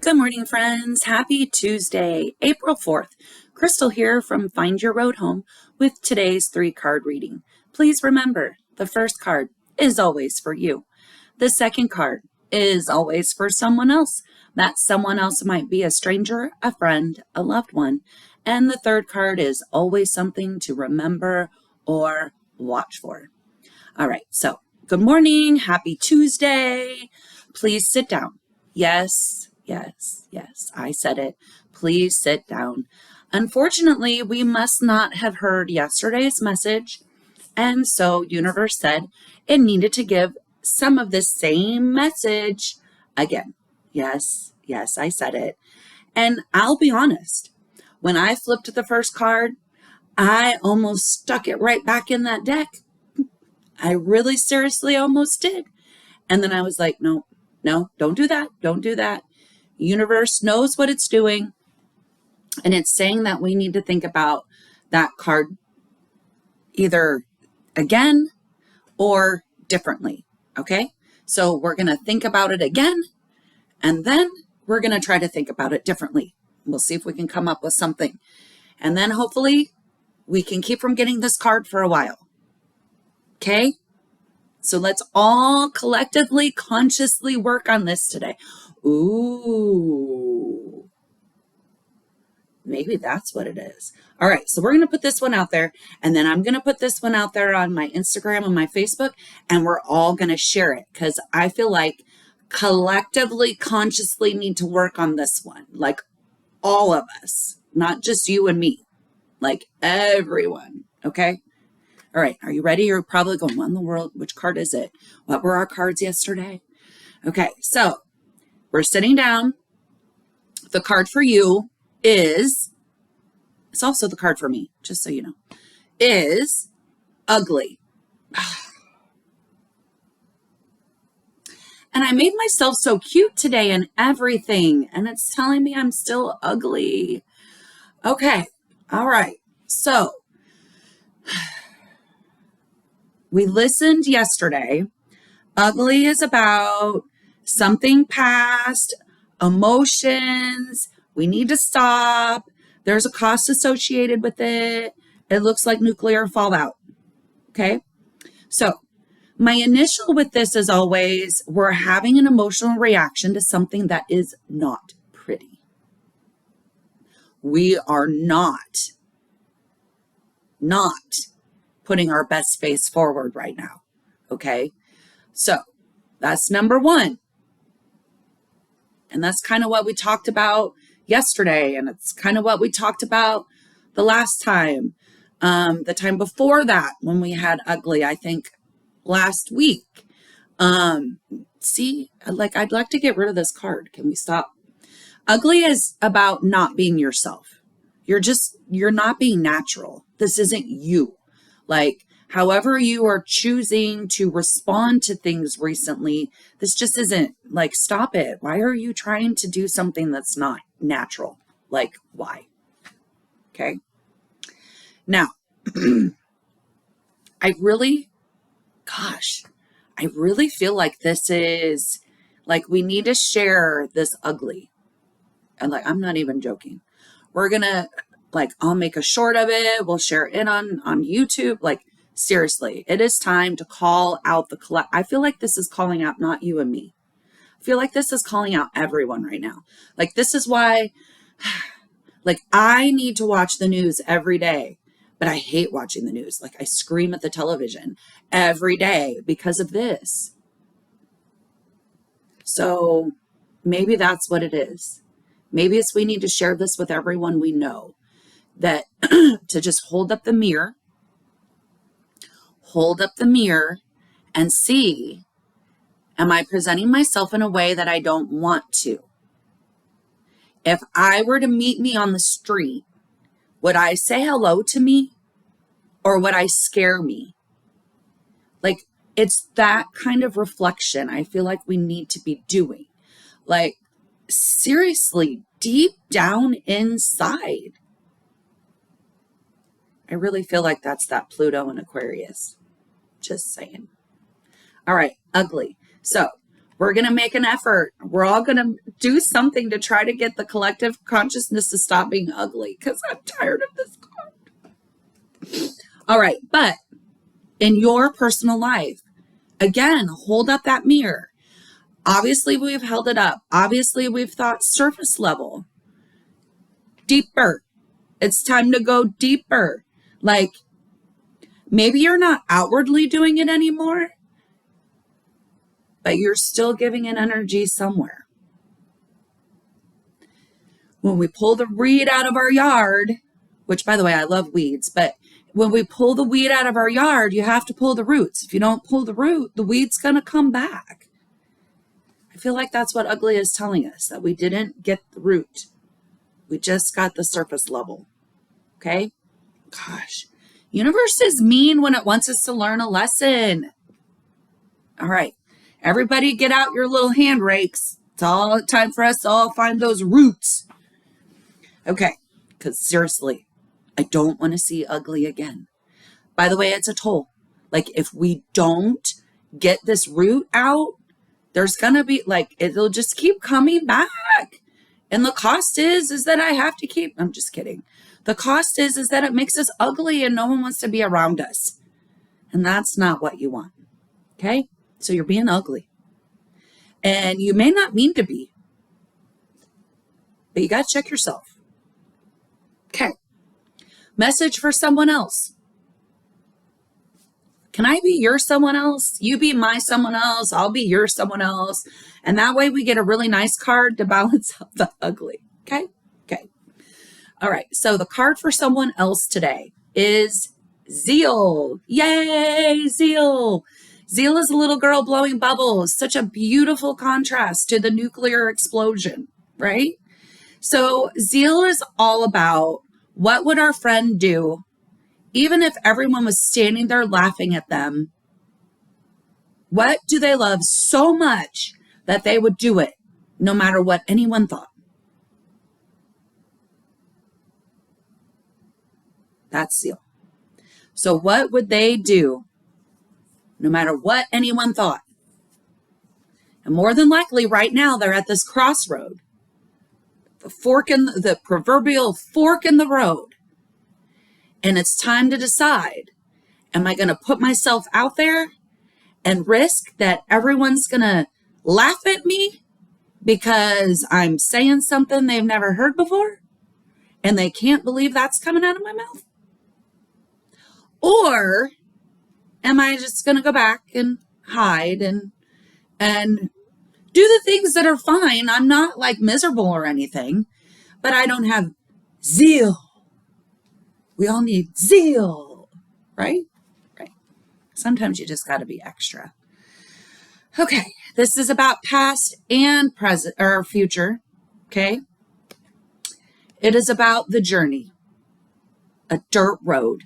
Good morning, friends. Happy Tuesday, April 4th. Crystal here from Find Your Road Home with today's 3-card reading. Please remember, the first card is always for you. The second card is always for someone else. That someone else might be a stranger, a friend, a loved one. And the third card is always something to remember or watch for. All right, so good morning. Happy Tuesday. Please sit down. Yes, I said it. Please sit down. Unfortunately, we must not have heard yesterday's message, and so Universe said it needed to give some of the same message again. Yes, I said it. And I'll be honest, when I flipped the first card, I almost stuck it right back in that deck. I really seriously almost did. And then I was like, no, don't do that. Don't do that. Universe knows what it's doing. And it's saying that we need to think about that card either again or differently. Okay. So we're going to think about it again. And then we're going to try to think about it differently. We'll see if we can come up with something. And then hopefully we can keep from getting this card for a while. Okay. So let's all collectively, consciously work on this today. Ooh, maybe that's what it is. All right, so we're going to put this one out there, and then I'm going to put this one out there on my Instagram and my Facebook, and we're all going to share it because I feel like collectively, consciously need to work on this one, like all of us, not just you and me, like everyone, okay? All right, are you ready? You're probably going, what in the world? Which card is it? What were our cards yesterday? Okay, so we're sitting down. The card for you is, it's also the card for me, just so you know, is ugly. And I made myself so cute today and everything, and it's telling me I'm still ugly. Okay, all right, so we listened yesterday. Ugly is about something past, emotions. We need to stop. There's a cost associated with it. It looks like nuclear fallout. Okay. So my initial with this is always, we're having an emotional reaction to something that is not pretty. We are not putting our best face forward right now. Okay. So that's number one. And that's kind of what we talked about yesterday. And it's kind of what we talked about the last time, the time before that, when we had ugly, I think last week. See, I'd like to get rid of this card. Can we stop? Ugly is about not being yourself. You're not being natural. This isn't you. Like, however you are choosing to respond to things recently, this just isn't, like, stop it. Why are you trying to do something that's not natural? Like, why? Okay. Now, I really feel like this is, like, we need to share this ugly. And, like, I'm not even joking. We're going to, like, I'll make a short of it. We'll share it on YouTube. Like, seriously, it is time to call out the I feel like this is calling out not you and me. I feel like this is calling out everyone right now. Like, this is why, like, I need to watch the news every day, but I hate watching the news. Like, I scream at the television every day because of this. So maybe that's what it is. Maybe it's we need to share this with everyone we know, that to just hold up the mirror and see, am I presenting myself in a way that I don't want to? If I were to meet me on the street, would I say hello to me or would I scare me? Like, it's that kind of reflection I feel like we need to be doing. Like, seriously, deep down inside. I really feel like that's that Pluto and Aquarius. Just saying. All right, ugly. So We're going to make an effort. We're all going to do something to try to get the collective consciousness to stop being ugly because I'm tired of this card. All right. But in your personal life, again, hold up that mirror. Obviously, we've held it up. Obviously, we've thought surface level. Deeper. It's time to go deeper. Like, maybe you're not outwardly doing it anymore, but you're still giving it energy somewhere. When we pull the weed out of our yard, which, by the way, I love weeds, but when we pull the weed out of our yard, you have to pull the roots. If you don't pull the root, the weed's going to come back. I feel like that's what ugly is telling us, that we didn't get the root. We just got the surface level. Okay? Gosh. Universe is mean when it wants us to learn a lesson. All right. Everybody get out your little hand rakes. It's all time for us to all find those roots. Okay. Because seriously, I don't want to see ugly again. By the way, it's a toll. Like, if we don't get this root out, there's going to be, like, it'll just keep coming back. And the cost is that I have to keep, I'm just kidding. The cost is that it makes us ugly and no one wants to be around us. And that's not what you want. Okay? So you're being ugly. And you may not mean to be. But you got to check yourself. Okay. Message for someone else. Can I be your someone else? You be my someone else. I'll be your someone else. And that way we get a really nice card to balance out the ugly. Okay? Okay. All right. So the card for someone else today is Zeal. Yay, Zeal. Zeal is a little girl blowing bubbles. Such a beautiful contrast to the nuclear explosion, right? So Zeal is all about what would our friend do even if everyone was standing there laughing at them. What do they love so much that they would do it no matter what anyone thought? That's Zeal. So what would they do no matter what anyone thought? And more than likely right now they're at this crossroad, the proverbial fork in the road. And it's time to decide, am I going to put myself out there and risk that everyone's going to laugh at me because I'm saying something they've never heard before and they can't believe that's coming out of my mouth? Or am I just going to go back and hide and do the things that are fine? I'm not like miserable or anything, but I don't have zeal. We all need zeal, right? Right. Sometimes you just got to be extra. Okay. This is about past and present or future. Okay. It is about the journey, a dirt road.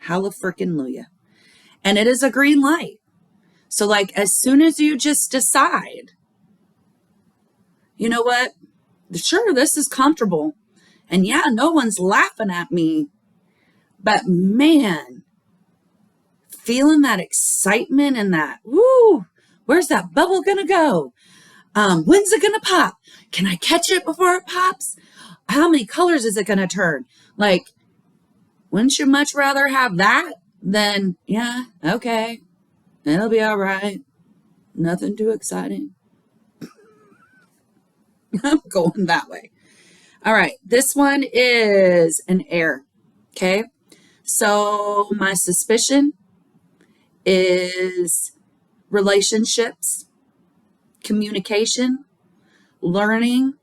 Hallelujah. And it is a green light. So like, as soon as you just decide, you know what? Sure, this is comfortable. And yeah, no one's laughing at me. But man, feeling that excitement and that, woo, where's that bubble gonna go? When's it gonna pop? Can I catch it before it pops? How many colors is it gonna turn? Like, wouldn't you much rather have that than, yeah, okay, it'll be all right. Nothing too exciting. I'm going that way. All right, this one is an air, okay? So my suspicion is relationships, communication, learning.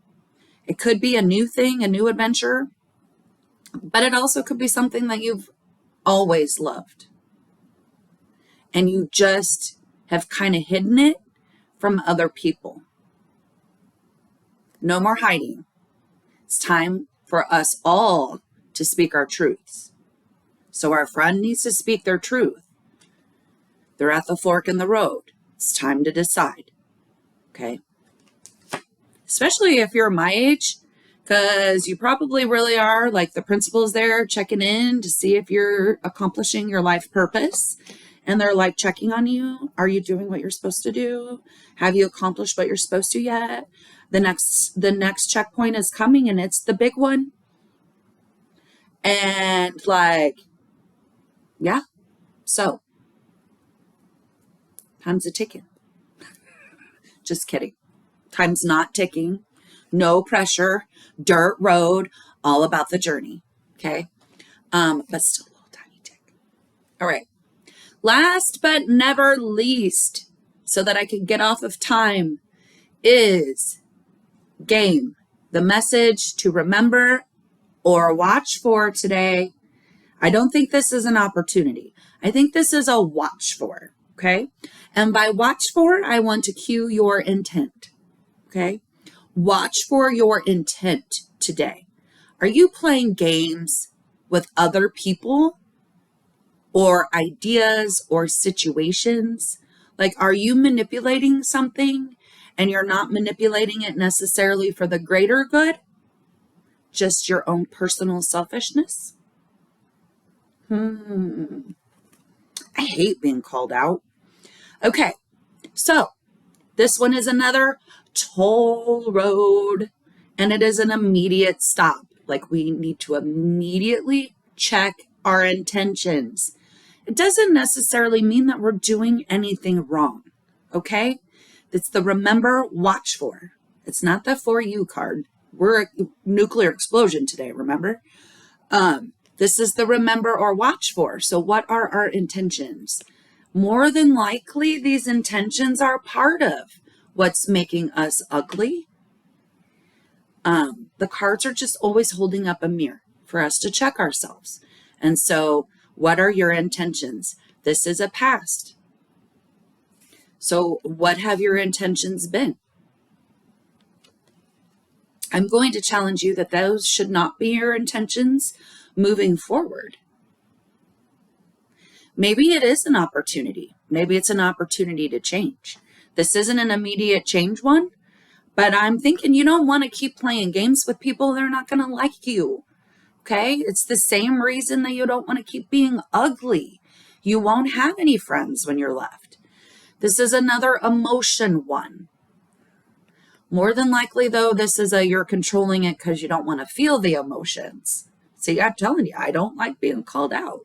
It could be a new thing, a new adventure, but it also could be something that you've always loved. And you just have kind of hidden it from other people. No more hiding. It's time for us all to speak our truths. So our friend needs to speak their truth. They're at the fork in the road. It's time to decide. Okay? Especially if you're my age, because you probably really are, like the principal's there checking in to see if you're accomplishing your life purpose. and they're like checking on you. Are you doing what you're supposed to do? Have you accomplished what you're supposed to yet? The next checkpoint is coming, and it's the big one. And like, yeah, so time's a ticking. Just kidding. Time's not ticking. No pressure, dirt road, all about the journey. Okay. But still a little tiny tick. All right. Last but never least, so that I can get off of time, is game. The message to remember or watch for today. I don't think this is an opportunity. I think this is a watch for. Okay. And by watch for, I want to cue your intent. Okay. Watch for your intent today. Are you playing games with other people or ideas or situations? Like, are you manipulating something and you're not manipulating it necessarily for the greater good? Just your own personal selfishness? I hate being called out. Okay, so this one is another toll road, and it is an immediate stop. Like, we need to immediately check our intentions. It doesn't necessarily mean that we're doing anything wrong, okay? It's the remember, watch for. It's not the for you card. We're a nuclear explosion today, remember? This is the remember or watch for. So what are our intentions? More than likely, these intentions are part of what's making us ugly. The cards are just always holding up a mirror for us to check ourselves. And so what are your intentions? This is a past. So what have your intentions been? I'm going to challenge you that those should not be your intentions moving forward. Maybe it is an opportunity. Maybe it's an opportunity to change. This isn't an immediate change one, but I'm thinking you don't want to keep playing games with people. They're not going to like you. Okay? It's the same reason that you don't want to keep being ugly. You won't have any friends when you're left. This is another emotion one. More than likely, though, this is you're controlling it because you don't want to feel the emotions. See, I'm telling you, I don't like being called out.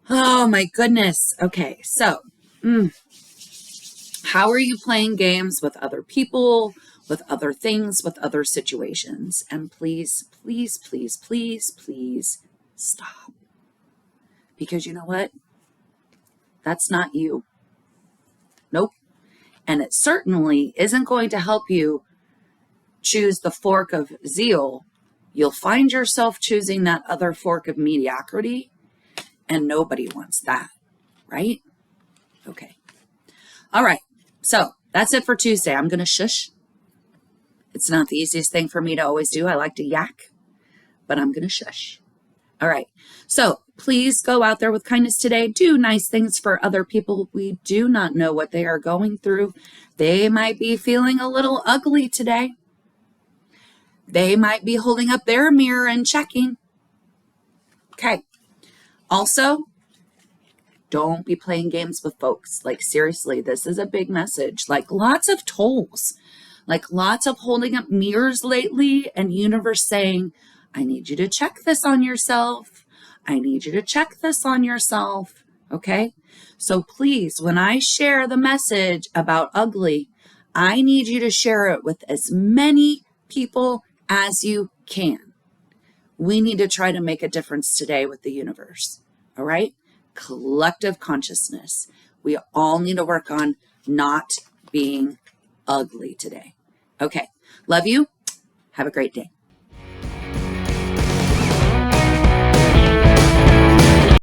Oh, my goodness. Okay, so how are you playing games with other people, with other things, with other situations? And please, please, please, please, please stop. Because you know what? That's not you. Nope. And it certainly isn't going to help you choose the fork of zeal. You'll find yourself choosing that other fork of mediocrity, and nobody wants that, right? Okay. All right. So that's it for Tuesday. I'm going to shush. It's not the easiest thing for me to always do. I like to yak, but I'm going to shush. All right. So please go out there with kindness today. Do nice things for other people. We do not know what they are going through. They might be feeling a little ugly today. They might be holding up their mirror and checking. Okay. Also, don't be playing games with folks. Like, seriously, this is a big message. Like, lots of tolls. Like, lots of holding up mirrors lately, and universe saying, I need you to check this on yourself. I need you to check this on yourself. Okay? So please, when I share the message about ugly, I need you to share it with as many people as you can. We need to try to make a difference today with the universe. All right? Collective consciousness. We all need to work on not being ugly today. Okay. Love you. Have a great day.